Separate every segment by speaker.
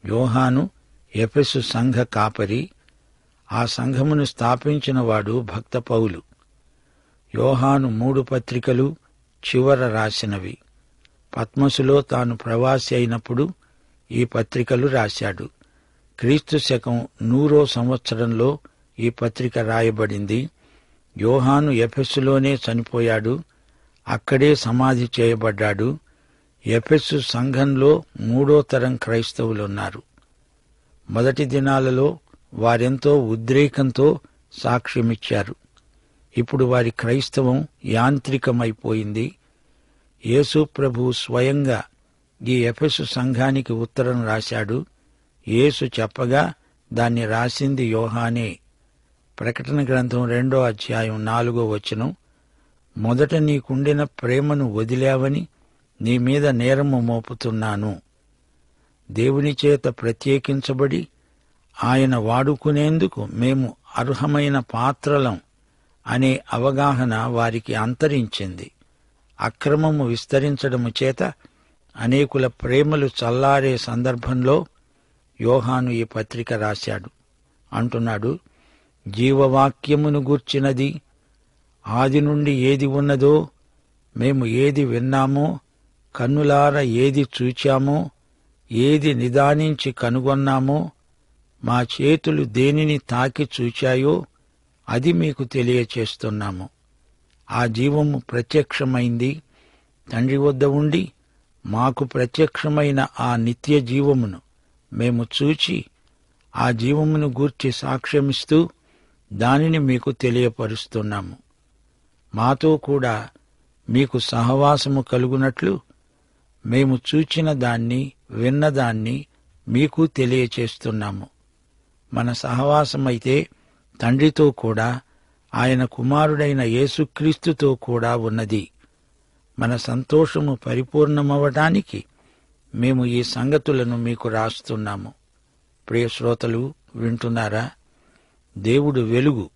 Speaker 1: యోహాను ఎఫెసు సంఘ కాపరి. ఆ సంఘమును స్థాపించినవాడు భక్త పౌలు. యోహాను 3 పత్రికలు చివర రాసినవి. పత్మసులో తాను ప్రవాసి అయినప్పుడు ఈ పత్రికలు రాశాడు. క్రీస్తు శకం 100వ సంవత్సరంలో ఈ పత్రిక రాయబడింది. యోహాను ఎఫెసులోనే చనిపోయాడు. అక్కడే సమాధి చేయబడ్డాడు. ఎఫెసు సంఘంలో 3వ తరం క్రైస్తవులున్నారు. మొదటి దినాలలో వారెంతో ఉద్రేకంతో సాక్ష్యమిచ్చారు. ఇప్పుడు వారి క్రైస్తవం యాంత్రికమైపోయింది. యేసు ప్రభువు స్వయంగా ఈ ఎఫెసు సంఘానికి ఉత్తరం రాశాడు. యేసు చెప్పగా దాన్ని రాసింది యోహానే. ప్రకటన గ్రంథం 2వ అధ్యాయం 4వ వచనం, మొదట నీకుండిన ప్రేమను వదిలావని నీ మీద నేరము మోపుతున్నాను. దేవుని చేత ప్రత్యేకించబడి ఆయన వాడుకునేందుకు మేము అర్హమైన పాత్రలం అనే అవగాహన వారికి అంతరించింది. అక్రమము విస్తరించడము చేత అనేకుల ప్రేమలు చల్లారే సందర్భంలో యోహాను ఈ పత్రిక రాశాడు. అంటున్నాడు, జీవవాక్యమును గూర్చినది, ఆది నుండి ఏది ఉన్నదో, మేము ఏది విన్నామో, కన్నులార ఏది చూచామో, ఏది నిదానించి కనుగొన్నామో, మా చేతులు దేనిని తాకి చూచాయో అది మీకు తెలియచేస్తున్నాము. ఆ జీవము ప్రత్యక్షమైంది. తండ్రి వద్ద ఉండి మాకు ప్రత్యక్షమైన ఆ నిత్య జీవమును మేము చూచి ఆ జీవమును గూర్చి సాక్ష్యమిస్తూ దానిని మీకు తెలియపరుస్తున్నాము. మాతో కూడా మీకు సహవాసము కలుగునట్లు మేము చూచిన దాన్ని, విన్నదాన్ని మీకు తెలియచేస్తున్నాము. మన సహవాసమైతే తండ్రితో కూడా, ఆయన కుమారుడైన యేసుక్రీస్తుతో కూడా ఉన్నది. మన సంతోషము పరిపూర్ణమవటానికి మేము ఈ సంగతులను మీకు రాస్తున్నాము. ప్రియ శ్రోతలు, వింటున్నారా? దేవుడు వెలుగు.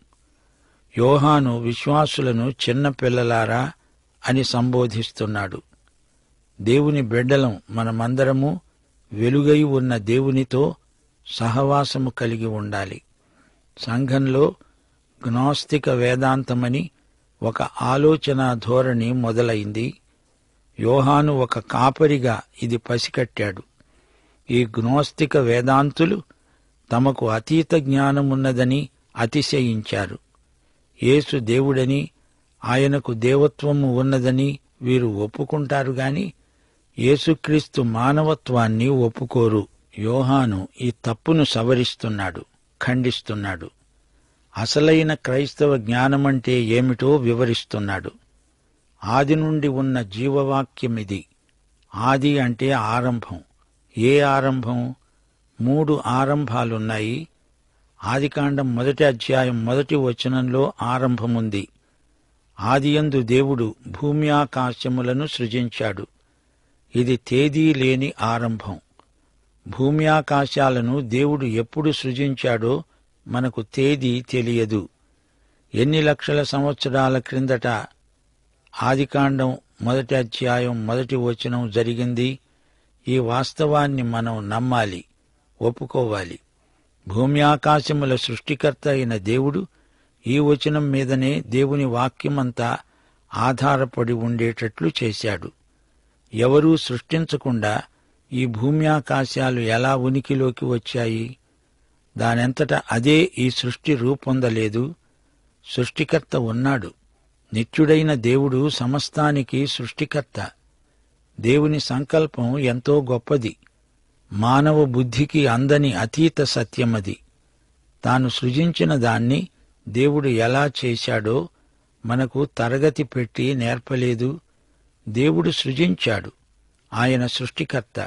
Speaker 1: యోహాను విశ్వాసులను చిన్న పిల్లలారా అని సంబోధిస్తున్నాడు. దేవుని బిడ్డలం మనమందరము వెలుగై ఉన్న దేవునితో సహవాసము కలిగి ఉండాలి. సంఘంలో గ్నోస్తిక వేదాంతమని ఒక ఆలోచన ధోరణి మొదలైంది. యోహాను ఒక కాపరిగా ఇది పసికట్టాడు. ఈ గ్నోస్తిక వేదాంతులు తమకు అతీత జ్ఞానమున్నదని అతిశయించారు. యేసు దేవుడని, ఆయనకు దేవత్వము ఉన్నదని వీరు ఒప్పుకుంటారు గాని యేసుక్రీస్తు మానవత్వాన్ని ఒప్పుకోరు. యోహాను ఈ తప్పును సవరిస్తున్నాడు, ఖండిస్తున్నాడు. అసలైన క్రైస్తవ జ్ఞానమంటే ఏమిటో వివరిస్తున్నాడు. ఆది నుండి ఉన్న జీవవాక్యమిది. ఆది అంటే ఆరంభం. ఏ ఆరంభం? 3 ఆరంభాలున్నాయి. ఆదికాండం 1వ అధ్యాయం 1వ వచనంలో ఆరంభముంది. ఆదియందు దేవుడు భూమి ఆకాశములను సృజించాడు. ఇది తేదీ లేని ఆరంభం. భూమి ఆకాశాలను దేవుడు ఎప్పుడు సృజించాడో మనకు తేదీ తెలియదు. ఎన్ని లక్షల సంవత్సరాల క్రిందట ఆదికాండం 1వ అధ్యాయం 1వ వచనం జరిగింది. ఈ వాస్తవాన్ని మనం నమ్మాలి, ఒప్పుకోవాలి. భూమి ఆకాశముల సృష్టికర్త అయిన దేవుడు ఈ వచనం మీదనే దేవుని వాక్యమంతా ఆధారపడి ఉండేటట్లు చేశాడు. ఎవరూ సృష్టించకుండా ఈ భూమి ఆకాశాలు ఎలా ఉనికిలోకి వచ్చాయి? దానంతట అదే ఈ సృష్టి రూపొందలేదు. సృష్టికర్త ఉన్నాడు. నిత్యుడైన దేవుడు సమస్తానికి సృష్టికర్త. దేవుని సంకల్పం ఎంతో గొప్పది. మానవ బుద్ధికి అందని అతీత సత్యమది. తాను సృజించిన దాన్ని దేవుడు ఎలా చేశాడో మనకు తరగతి పెట్టి నేర్పలేదు. దేవుడు సృజించాడు. ఆయన సృష్టికర్త.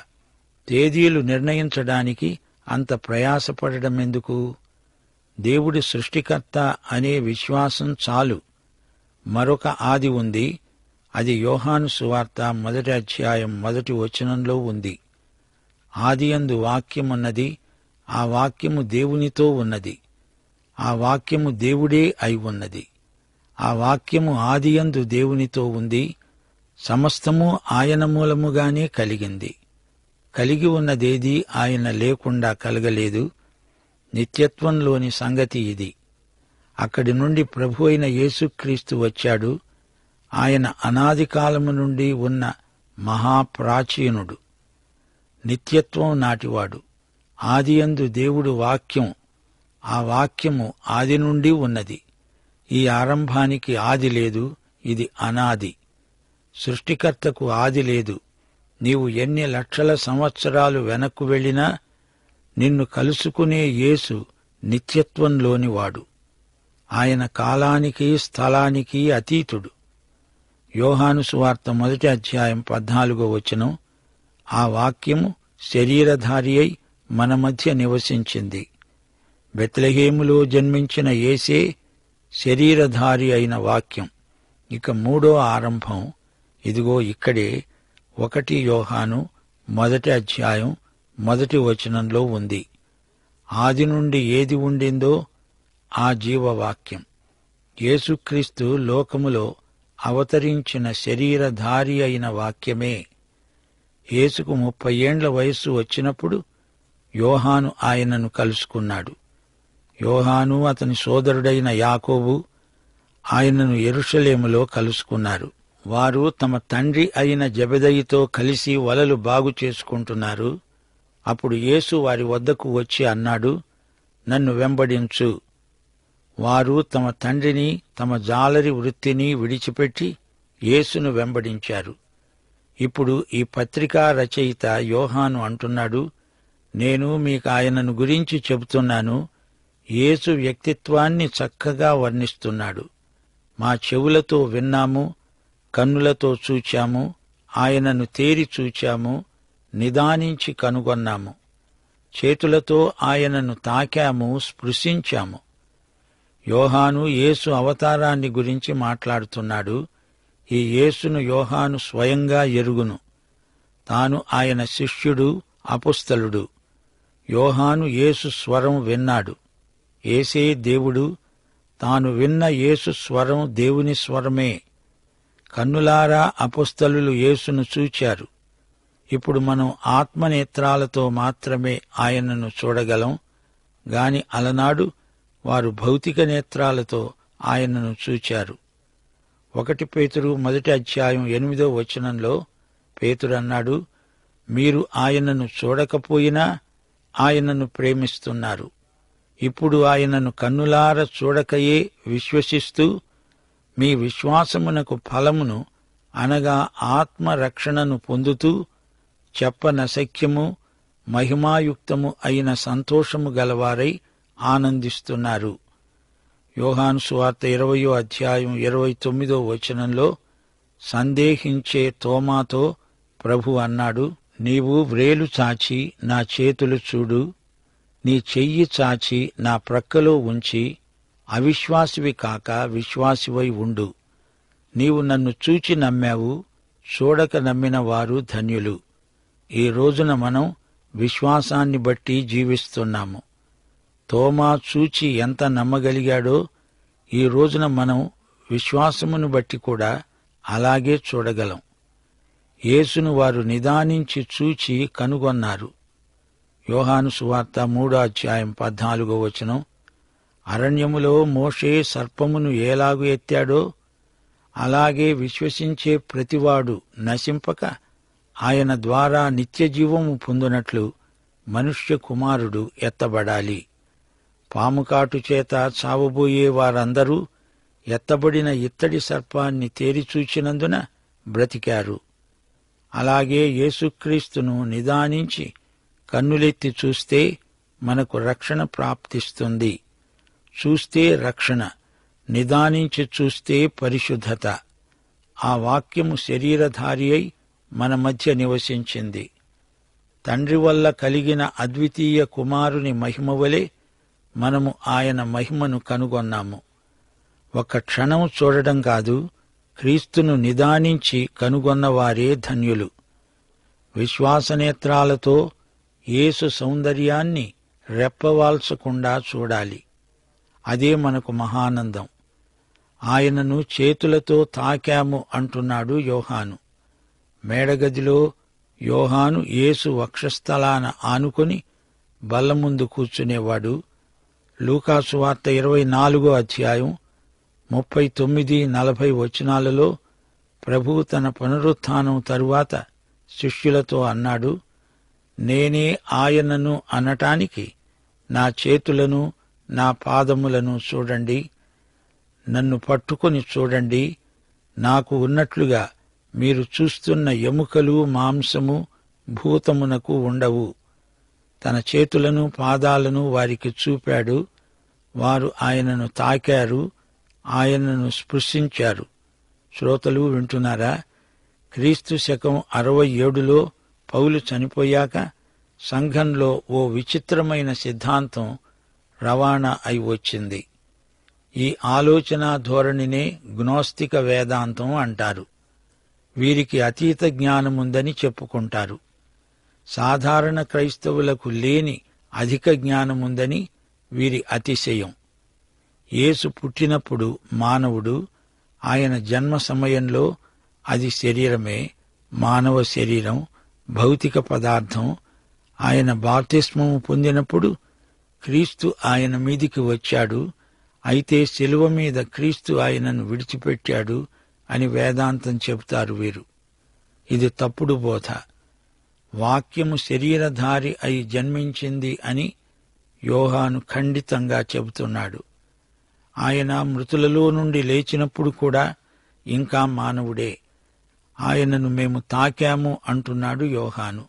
Speaker 1: తేదీలు నిర్ణయించడానికి అంత ప్రయాసపడమెందుకు? దేవుడి సృష్టికర్త అనే విశ్వాసం చాలు. మరొక ఆది ఉంది. అది యోహాను సువార్త 1వ అధ్యాయం 1వ వచనంలో ఉంది. ఆదియందు వాక్యమున్నది, ఆ వాక్యము దేవునితో ఉన్నది, ఆ వాక్యము దేవుడే అయి ఉన్నది. ఆ వాక్యము ఆదియందు దేవునితో ఉంది. సమస్తము ఆయన మూలముగానే కలిగింది. కలిగి ఉన్నదేదీ ఆయన లేకుండా కలగలేదు. నిత్యత్వంలోని సంగతి ఇది. అక్కడి నుండి ప్రభు అయిన యేసుక్రీస్తు వచ్చాడు. ఆయన అనాది కాలము నుండి ఉన్న మహాప్రాచీనుడు, నిత్యత్వం నాటివాడు. ఆదియందు దేవుడు వాక్యం, ఆ వాక్యము ఆది నుండి ఉన్నది. ఈ ఆరంభానికి ఆది లేదు, ఇది అనాది. సృష్టికర్తకు ఆది లేదు. నీవు ఎన్ని లక్షల సంవత్సరాలు వెనక్కు వెళ్ళినా నిన్ను కలుసుకునే యేసు నిత్యత్వంలోనివాడు. ఆయన కాలానికి స్థలానికి అతీతుడు. యోహాను సువార్త 1వ అధ్యాయం 14వ వచనం, ఆ వాక్యము శరీరధారి అయి మన మధ్య నివసించింది. బెత్లెహేములో జన్మించిన యేసే శరీరధారి అయిన వాక్యం. ఇక 3వ ఆరంభం ఇదిగో ఇక్కడే 1 యోహాను 1వ అధ్యాయం 1వ వచనంలో ఉంది. ఆది నుండి ఏది ఉండిందో ఆ జీవవాక్యం. యేసుక్రీస్తు లోకములో అవతరించిన శరీరధారి అయిన వాక్యమే. యేసుకు 30 ఏండ్ల వయస్సు వచ్చినప్పుడు యోహాను ఆయనను కలుసుకున్నాడు. యోహాను అతని సోదరుడైన యాకోబు ఆయనను యెరూషలేములో కలుసుకున్నారు. వారు తమ తండ్రి అయిన జెబెదయితో కలిసి వలలు బాగు చేసుకుంటున్నారు. అప్పుడు యేసు వారి వద్దకు వచ్చి అన్నాడు, నన్ను వెంబడించు. వారు తమ తండ్రిని, తమ జాలరి వృత్తిని విడిచిపెట్టి యేసును వెంబడించారు. ఇప్పుడు ఈ పత్రికా రచయిత యోహాను అంటున్నాడు, నేను మీకు ఆయనను గురించి చెబుతున్నాను. యేసు వ్యక్తిత్వాన్ని చక్కగా వర్ణిస్తున్నాడు. మా చెవులతో విన్నాము, కన్నులతో చూచాము, ఆయనను తేరి చూచాము, నిదానించి కనుగొన్నాము. చేతులతో ఆయనను తాకాము, స్పృశించాము. యోహాను యేసు అవతారాన్ని గురించి మాట్లాడుతున్నాడు. ఈ యేసును యోహాను స్వయంగా ఎరుగును. తాను ఆయన శిష్యుడు, అపుస్తలుడు. యోహాను యేసు స్వరం విన్నాడు. యేసే దేవుడు. తాను విన్న యేసు స్వరం దేవుని స్వరమే. కన్నులారా అపుస్తలులు యేసును చూచారు. ఇప్పుడు మనం ఆత్మనేత్రాలతో మాత్రమే ఆయనను చూడగలం గాని అలనాడు వారు భౌతిక నేత్రాలతో ఆయనను చూచారు. 1 పేతురు 1వ అధ్యాయం 8వ వచనంలో పేతురన్నాడు, మీరు ఆయనను చూడకపోయినా ఆయనను ప్రేమిస్తున్నారు. ఇప్పుడు ఆయనను కన్నులార చూడకయే విశ్వసిస్తూ మీ విశ్వాసమునకు ఫలమును అనగా ఆత్మరక్షణను పొందుతూ చెప్పనశక్యము మహిమాయుక్తము అయిన సంతోషము గలవారై ఆనందిస్తున్నారు. యోహాను సువార్త 20వ అధ్యాయం 29వ వచనంలో సందేహించే తోమాతో ప్రభు అన్నాడు, నీవు వ్రేలు చాచి నా చేతులు చూడు, నీ చెయ్యి చాచి నా ప్రక్కలో ఉంచి అవిశ్వాసివి కాక విశ్వాసివై ఉండు. నీవు నన్ను చూచి నమ్మావు, చూడక నమ్మిన వారు ధన్యులు. ఈ రోజున మనం విశ్వాసాన్ని బట్టి జీవిస్తున్నాము. తోమా చూచి ఎంత నమ్మగలిగాడో ఈ రోజున మనం విశ్వాసమును బట్టి కూడా అలాగే చూడగలం. యేసును వారు నిదానించి చూచి కనుగొన్నారు. యోహాను సువార్త 3వ అధ్యాయం 14వ వచనం, అరణ్యములో మోషే సర్పమును ఎలాగు ఎత్తాడో అలాగే విశ్వసించే ప్రతివాడు నశింపక ఆయన ద్వారా నిత్యజీవము పొందునట్లు మనుష్య కుమారుడు ఎత్తబడాలి. పాముకాటు చేత చావబోయే వారందరూ ఎత్తబడిన ఇత్తడి సర్పాన్ని తేరిచూచినందున బ్రతికారు. అలాగే యేసుక్రీస్తును నిదానించి కన్నులెత్తి చూస్తే మనకు రక్షణ ప్రాప్తిస్తుంది. చూస్తే రక్షణ, నిదానించి చూస్తే పరిశుద్ధత. ఆ వాక్యము శరీరధారి అయి మన మధ్య నివసించింది. తండ్రి వల్ల కలిగిన అద్వితీయ కుమారుని మహిమ వలె మనము ఆయన మహిమను కనుగొన్నాము. ఒక క్షణం చూడడం కాదు, క్రీస్తును నిదానించి కనుగొన్నవారే ధన్యులు. విశ్వాసనేత్రాలతో యేసు సౌందర్యాన్ని రెప్పవాల్చకుండా చూడాలి. అదే మనకు మహానందం. ఆయనను చేతులతో తాకాము అంటున్నాడు యోహాను. మేడగదిలో యోహాను యేసు వక్షస్థలాన ఆనుకొని బల్ల ముందు కూర్చునేవాడు. లూకాసు వార్త 24వ అధ్యాయం 39-40 వచనాలలో ప్రభువు తన పునరుత్థానం తరువాత శిష్యులతో అన్నాడు, నేనే ఆయనను అనటానికి నా చేతులను నా పాదములను చూడండి, నన్ను పట్టుకొని చూడండి. నాకు ఉన్నట్లుగా మీరు చూస్తున్న ఎముకలు మాంసము భూతమునకు ఉండవు. తన చేతులను పాదాలను వారికి చూపాడు. వారు ఆయనను తాకారు, ఆయనను స్పృశించారు. శ్రోతలు వింటున్నారా? క్రీస్తు శకం 67లో పౌలు చనిపోయాక సంఘంలో ఓ విచిత్రమైన సిద్ధాంతం రవాణా అయి వచ్చింది. ఈ ఆలోచన ధోరణినే గ్నోస్తిక వేదాంతం అంటారు. వీరికి అతీత జ్ఞానముందని చెప్పుకుంటారు. సాధారణ క్రైస్తవులకు లేని అధిక జ్ఞానముందని వీరి అతిశయం. యేసు పుట్టినప్పుడు మానవుడు. ఆయన జన్మ సమయంలో అది శరీరమే, మానవ శరీరం, భౌతిక పదార్థం. ఆయన బాప్తిస్మము పొందినప్పుడు క్రీస్తు ఆయన మీదికి వచ్చాడు. అయితే శిలువ మీద క్రీస్తు ఆయనను విడిచిపెట్టాడు అని వేదాంతం చెబుతారు వీరు. ఇది తప్పుడు బోధ. వాక్యము శరీరధారి అయి జన్మించింది అని యోహాను ఖండితంగా చెబుతున్నాడు. ఆయన మృతులలో నుండి లేచినప్పుడు కూడా ఇంకా మానవుడే. ఆయనను మేము తాకాము అంటున్నాడు యోహాను.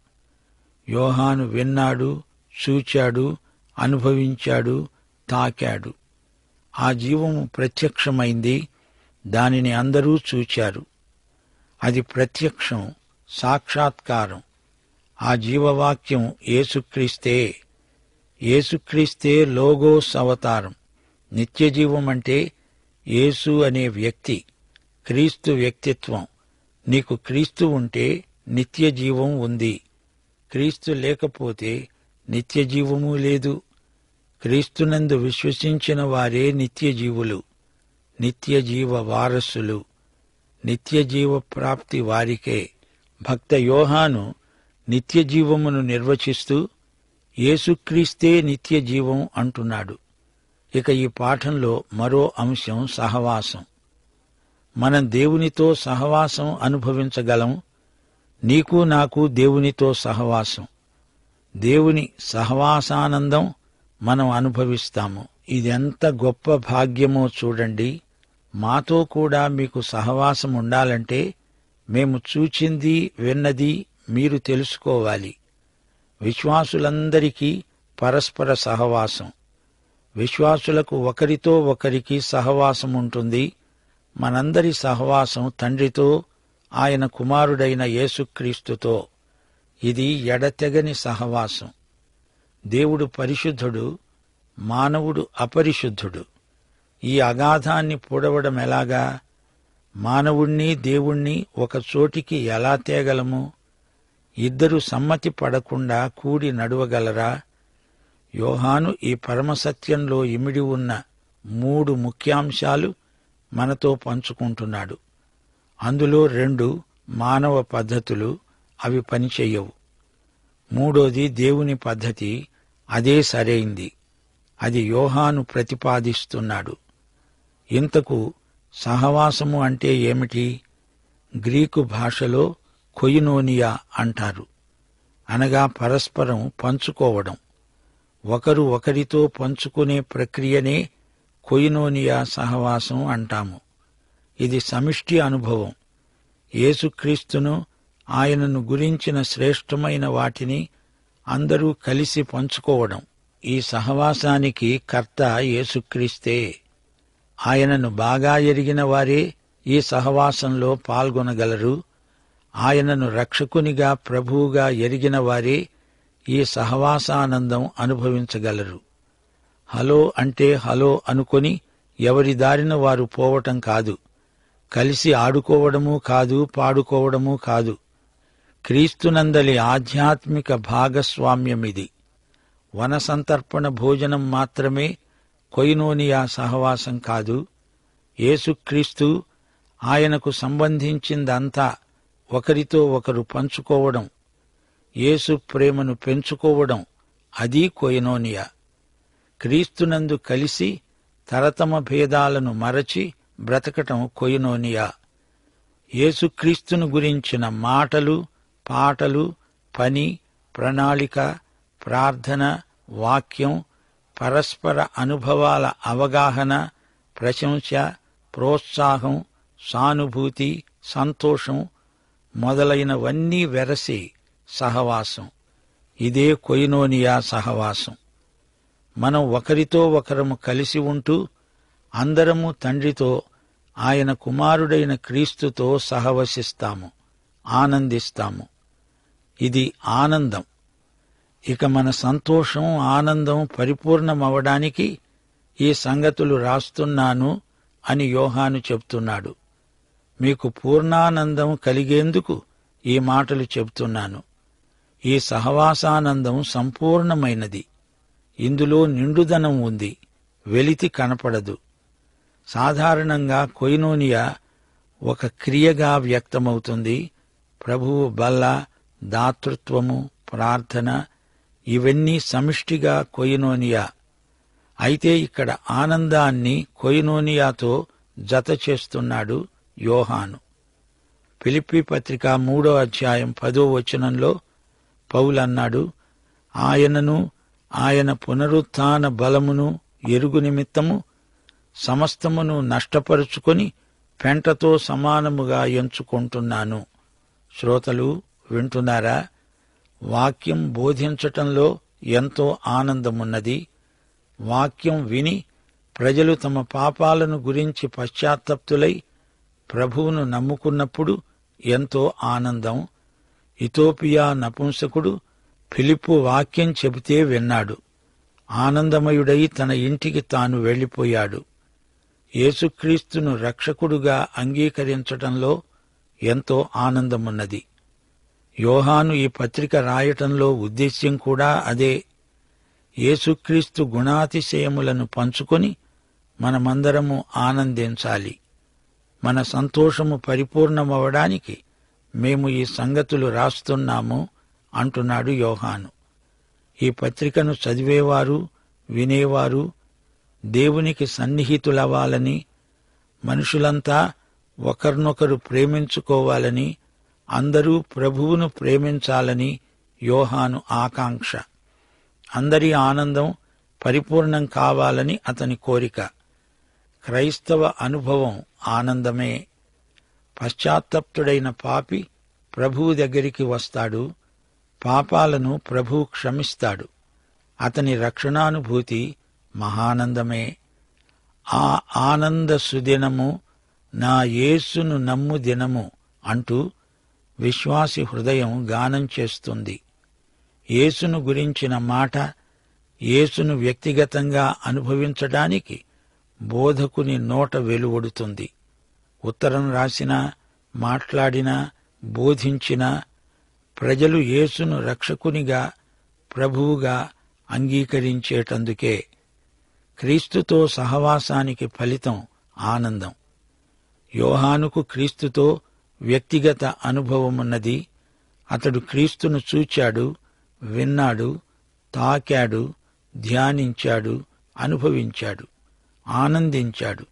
Speaker 1: యోహాను విన్నాడు, చూచాడు, అనుభవించాడు, తాకాడు. ఆ జీవము ప్రత్యక్షమైంది. దానిని అందరూ చూచారు. అది ప్రత్యక్షం, సాక్షాత్కారం. ఆ జీవవాక్యం యేసుక్రీస్తే. యేసుక్రీస్తే లోగోస్ అవతారం. నిత్యజీవం అంటే యేసు అనే వ్యక్తి, క్రీస్తు వ్యక్తిత్వం. నీకు క్రీస్తు ఉంటే నిత్యజీవం ఉంది. క్రీస్తు లేకపోతే నిత్యజీవమూ లేదు. క్రీస్తునందు విశ్వసించిన వారే నిత్యజీవులు, నిత్యజీవ వారసులు. నిత్యజీవ ప్రాప్తి వారికే. భక్త యోహాను నిత్యజీవమును నిర్వచిస్తూ యేసుక్రీస్తే నిత్యజీవం అంటున్నాడు. ఇక ఈ పాఠంలో మరో అంశం సహవాసం. మనం దేవునితో సహవాసం అనుభవించగలం. నీకు నాకు దేవునితో సహవాసం, దేవుని సహవాసానందం మనం అనుభవిస్తాము. ఇదెంత గొప్ప భాగ్యమో చూడండి. మాతో కూడా మీకు సహవాసం ఉండాలంటే మేము చూచింది, విన్నది మీరు తెలుసుకోవాలి. విశ్వాసులందరికీ పరస్పర సహవాసం. విశ్వాసులకు ఒకరితో ఒకరికి సహవాసం ఉంటుంది. మనందరి సహవాసం తండ్రితో, ఆయన కుమారుడైన యేసుక్రీస్తుతో. ఇది ఎడతెగని సహవాసం. దేవుడు పరిశుద్ధుడు, మానవుడు అపరిశుద్ధుడు. ఈ అగాధాన్ని పూడవడమెలాగా? మానవుణ్ణి దేవుణ్ణి ఒక చోటికి ఎలా తేగలము? ఇద్దరు సమ్మతి పడకుండా కూడి నడువగలరా? యోహాను ఈ పరమసత్యంలో ఇమిడి ఉన్న 3 ముఖ్యాంశాలు మనతో పంచుకుంటున్నాడు. అందులో 2 మానవ పద్ధతులు, అవి పనిచెయ్యవు. 3వది దేవుని పద్ధతి, అదే సరైంది. అది యోహాను ప్రతిపాదిస్తున్నాడు. ఇంతకు సహవాసము అంటే ఏమిటి? గ్రీకు భాషలో కొయినోనియా అంటారు. అనగా పరస్పరం పంచుకోవడం. ఒకరు ఒకరితో పంచుకునే ప్రక్రియనే కొయినోనియా సహవాసం అంటాము. ఇది సమిష్టి అనుభవం. యేసుక్రీస్తును, ఆయనను గురించిన శ్రేష్టమైన వాటిని అందరూ కలిసి పంచుకోవడం. ఈ సహవాసానికి కర్త యేసుక్రీస్తే. ఆయనను బాగా ఎరిగిన వారే ఈ సహవాసంలో పాల్గొనగలరు. ఆయనను రక్షకునిగా, ప్రభువుగా ఎరిగిన వారే ఈ సహవాసానందం అనుభవించగలరు. హలో అంటే హలో అనుకొని ఎవరి దారిన వారు పోవటం కాదు. కలిసి ఆడుకోవడమూ కాదు, పాడుకోవడమూ కాదు. క్రీస్తునందలి ఆధ్యాత్మిక భాగస్వామ్యమిది. వనసంతర్పణ భోజనం మాత్రమే కొయినోనియా సహవాసం కాదు. యేసుక్రీస్తు, ఆయనకు సంబంధించిందంతా ఒకరితో ఒకరు పంచుకోవడం యేసు ప్రేమను పెంచుకోవడం, అదీ కొయినోనియా. క్రీస్తునందు కలిసి తరతమ భేదాలను మరచి బ్రతకటం కొయినోనియా. యేసుక్రీస్తును గురించిన మాటలు, పాటలు, పని, ప్రణాళిక, ప్రార్థన, వాక్యం, పరస్పర అనుభవాల అవగాహన, ప్రశంస, ప్రోత్సాహం, సానుభూతి, సంతోషం మొదలైనవన్నీ వెరసి సహవాసం. ఇదే కొయినోనియా సహవాసం. మనం ఒకరితో ఒకరము కలిసి ఉంటూ అందరము తండ్రితో, ఆయన కుమారుడైన క్రీస్తుతో సహవసిస్తాము, ఆనందిస్తాము. ఇది ఆనందం. ఇక మన సంతోషం, ఆనందం పరిపూర్ణమవడానికి ఈ సంగతులు రాస్తున్నాను అని యోహాను చెప్తున్నాడు. మీకు పూర్ణానందం కలిగేందుకు ఈ మాటలు చెప్తున్నాను. ఈ సహవాసానందం సంపూర్ణమైనది. ఇందులో నిండుదనం ఉంది, వెలితి కనపడదు. సాధారణంగా కొయినోనియా ఒక క్రియగా వ్యక్తమవుతుంది. ప్రభువు బల్ల, దాతృత్వము, ప్రార్థన ఇవన్నీ సమిష్టిగా కొయినోనియా. అయితే ఇక్కడ ఆనందాన్ని కొయినోనియాతో జత చేస్తున్నాడు యోహాను. ఫిలిప్పీ పత్రిక 3వ అధ్యాయం 10వ వచనంలో పౌలన్నాడు, ఆయనను ఆయన పునరుత్థాన బలమును ఎరుగు నిమిత్తము సమస్తమును నష్టపరుచుకొని పెంటతో సమానముగా ఎంచుకుంటున్నాను. శ్రోతలు వింటున్నారా? వాక్యం బోధించటంలో ఎంతో ఆనందమున్నది. వాక్యం విని ప్రజలు తమ పాపాలను గురించి పశ్చాత్తప్తులై ప్రభువును నమ్ముకున్నప్పుడు ఎంతో ఆనందం. ఇథోపియా నపుంసకుడు ఫిలిప్పు వాక్యం చెబితే విన్నాడు. ఆనందమయుడై తన ఇంటికి తాను వెళ్లిపోయాడు. యేసుక్రీస్తును రక్షకుడుగా అంగీకరించటంలో ఎంతో ఆనందమున్నది. యోహాను ఈ పత్రిక రాయటంలో ఉద్దేశ్యం కూడా అదే. యేసుక్రీస్తు గుణాతిశయములను పంచుకొని మనమందరము ఆనందించాలి. మన సంతోషము పరిపూర్ణమవడానికి మేము ఈ సంగతులు రాస్తున్నాము అంటున్నాడు యోహాను. ఈ పత్రికను చదివేవారు, వినేవారు దేవునికి సన్నిహితులవ్వాలని, మనుషులంతా ఒకరినొకరు ప్రేమించుకోవాలని, అందరూ ప్రభువును ప్రేమించాలని యోహాను ఆకాంక్ష. అందరి ఆనందం పరిపూర్ణం కావాలని అతని కోరిక. క్రైస్తవ అనుభవం ఆనందమే. పశ్చాత్తప్తుడైన పాపి ప్రభువు దగ్గరికి వస్తాడు. పాపాలను ప్రభువు క్షమిస్తాడు. అతని రక్షణానుభూతి మహానందమే. ఆ ఆనంద సుదినము నా యేసును నమ్ము దినము అంటూ విశ్వాసి హృదయం గానం చేస్తుంది. యేసును గురించిన మాట, యేసును వ్యక్తిగతంగా అనుభవించడానికి బోధకుని నోట వెలువడుతుంది. ఉత్తరం రాసినా, మాట్లాడినా, బోధించినా ప్రజలు యేసును రక్షకునిగా, ప్రభువుగా అంగీకరించేటందుకే. క్రీస్తుతో సహవాసానికి ఫలితం ఆనందం. యోహానుకు క్రీస్తుతో వ్యక్తిగత అనుభవమున్నది. అతడు క్రీస్తును చూచాడు, విన్నాడు, తాకాడు, ధ్యానించాడు, అనుభవించాడు, ఆనందించాడు.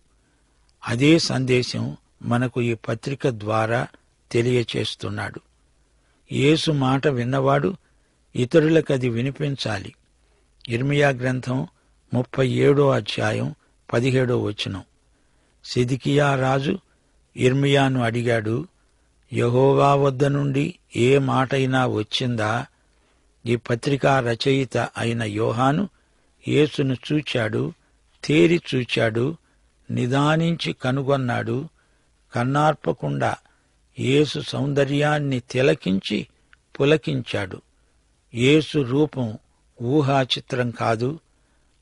Speaker 1: అదే సందేశం మనకు ఈ పత్రిక ద్వారా తెలియచేస్తున్నాడు. యేసు మాట విన్నవాడు ఇతరులకది వినిపించాలి. ఇర్మియా గ్రంథం 37వ అధ్యాయం 17వ వచనం. సిద్కియా రాజు ఇర్మియాను అడిగాడు, యెహోవా వద్ద నుండి ఏ మాటైనా వచ్చిందా? ఈ పత్రికా రచయిత అయిన యోహాను యేసును చూచాడు, తేరి చూచాడు, నిదానించి కనుగొన్నాడు. కన్నార్పకుండా యేసు సౌందర్యాన్ని తిలకించి పులకించాడు. యేసు రూపం ఊహాచిత్రం కాదు,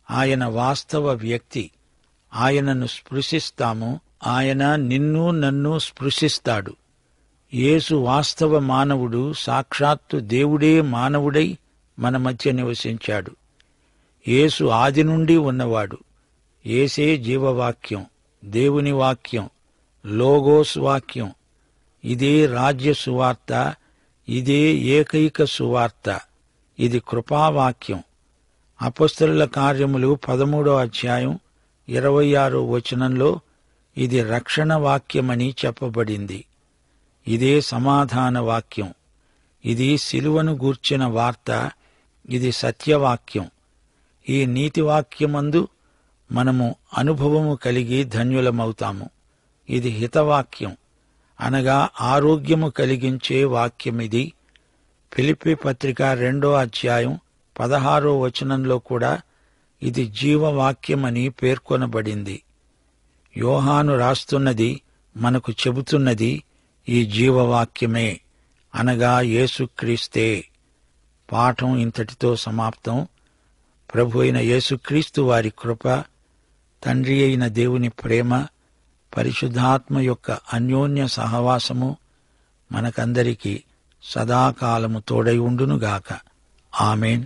Speaker 1: ఆయన వాస్తవ వ్యక్తి. ఆయనను స్పృశిస్తాము, ఆయన నిన్ను నన్ను స్పృశిస్తాడు. యేసు వాస్తవ మానవుడు, సాక్షాత్తు దేవుడే మానవుడై మన మధ్య నివసించాడు. యేసు ఆది నుండి ఉన్నవాడు. యేసే జీవవాక్యం, దేవుని వాక్యం, లోగోస్ వాక్యం. ఇదే రాజ్య సువార్త, ఇదే ఏకైక సువార్త. ఇది కృపావాక్యం. అపొస్తలుల కార్యములు 13వ అధ్యాయం 26వ వచనంలో ఇది రక్షణ వాక్యమని చెప్పబడింది. ఇదే సమాధాన వాక్యం. ఇది సిలువను గూర్చిన వార్త. ఇది సత్యవాక్యం. ఈ నీతివాక్యమందు మనము అనుభవము కలిగి ధన్యులమవుతాము. ఇది హితవాక్యం, అనగా ఆరోగ్యము కలిగించే వాక్యమిది. ఫిలిప్పీ పత్రిక 2వ అధ్యాయం 16వ వచనంలో కూడా ఇది జీవవాక్యమని పేర్కొనబడింది. యోహాను రాస్తున్నది, మనకు చెబుతున్నది ఈ జీవవాక్యమే, అనగా యేసుక్రీస్తే. పాఠం ఇంతటితో సమాప్తం. ప్రభు అయిన యేసుక్రీస్తు వారి కృప, తండ్రి అయిన దేవుని ప్రేమ, పరిశుద్ధాత్మ యొక్క అన్యోన్య సహవాసము మనకందరికీ సదాకాలము తోడై ఉండునుగాక. ఆమేన్.